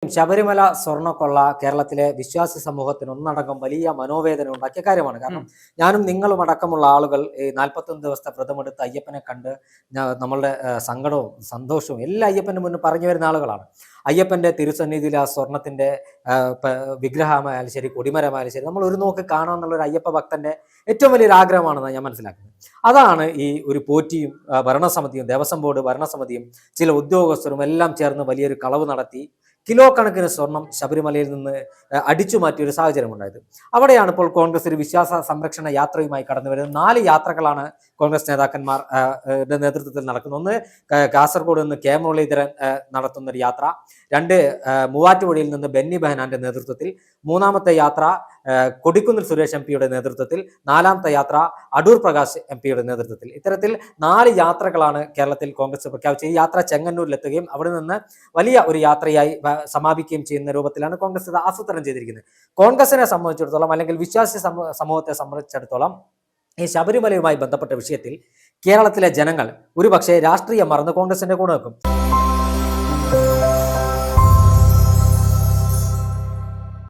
ശബരിമല സ്വർണ്ണക്കൊള്ള കേരളത്തിലെ വിശ്വാസി സമൂഹത്തിന് ഒന്നടങ്കം വലിയ മനോവേദന ഉണ്ടാക്കിയ കാര്യമാണ്. കാരണം ഞാനും നിങ്ങളും അടക്കമുള്ള ആളുകൾ ഈ 41 ദിവസത്തെ വ്രതമെടുത്ത് അയ്യപ്പനെ കണ്ട് നമ്മളുടെ സങ്കടവും സന്തോഷവും എല്ലാം അയ്യപ്പന്റെ മുന്നിൽ പറഞ്ഞു വരുന്ന ആളുകളാണ്. അയ്യപ്പന്റെ തിരുസന്നിധിയിൽ ആ സ്വർണത്തിന്റെ വിഗ്രഹമായാലും ശരി, കൊടിമരമായാലും ശരി, നമ്മൾ ഒരു നോക്ക് കാണാമെന്നുള്ള ഒരു അയ്യപ്പ ഭക്തന്റെ ഏറ്റവും വലിയൊരു ആഗ്രഹമാണെന്ന് ഞാൻ മനസ്സിലാക്കുന്നത്. അതാണ് ഈ ഒരു പോറ്റിയും ഭരണസമിതിയും ദേവസ്വം ബോർഡ് ഭരണസമിതിയും ചില ഉദ്യോഗസ്ഥരും എല്ലാം ചേർന്ന് വലിയൊരു കളവ് നടത്തി കിലോ കണക്കിന് സ്വർണം ശബരിമലയിൽ നിന്ന് അടിച്ചു മാറ്റിയ ഒരു സാഹചര്യം ഉണ്ടായത്. അവിടെയാണ് ഇപ്പോൾ കോൺഗ്രസ് ഒരു വിശ്വാസ സംരക്ഷണ യാത്രയുമായി കടന്നു വരുന്നത്. 4 യാത്രകളാണ് കോൺഗ്രസ് നേതാക്കന്മാർ നേതൃത്വത്തിൽ നടക്കുന്നത്. ഒന്ന്, കാസർഗോഡ് നിന്ന് കെ മുരളീധരൻ നടത്തുന്ന ഒരു യാത്ര. 2, മൂവാറ്റുപുഴയിൽ നിന്ന് ബെന്നി ബെഹനാന്റെ നേതൃത്വത്തിൽ. 3-ാമത്തെ യാത്ര കൊടിക്കുന്നിൽ സുരേഷ് എംപിയുടെ നേതൃത്വത്തിൽ. 4-ാമത്തെ യാത്ര അടൂർ പ്രകാശ് എംപിയുടെ നേതൃത്വത്തിൽ. ഇത്തരത്തിൽ 4 യാത്രകളാണ് കേരളത്തിൽ കോൺഗ്രസ് പ്രഖ്യാപിച്ചത്. ഈ യാത്ര ചെങ്ങന്നൂരിലെത്തുകയും അവിടെ നിന്ന് വലിയ ഒരു യാത്രയായി സമാപിക്കുകയും ചെയ്യുന്ന രൂപത്തിലാണ് കോൺഗ്രസ് ആസൂത്രണം ചെയ്തിരിക്കുന്നത്. കോൺഗ്രസിനെ സംബന്ധിച്ചിടത്തോളം, അല്ലെങ്കിൽ വിശ്വാസി സമൂഹത്തെ സംബന്ധിച്ചിടത്തോളം, ഈ ശബരിമലയുമായി ബന്ധപ്പെട്ട വിഷയത്തിൽ കേരളത്തിലെ ജനങ്ങൾ ഒരുപക്ഷെ രാഷ്ട്രീയം മറന്ന് കോൺഗ്രസിന്റെ കൂടെ നിൽക്കും.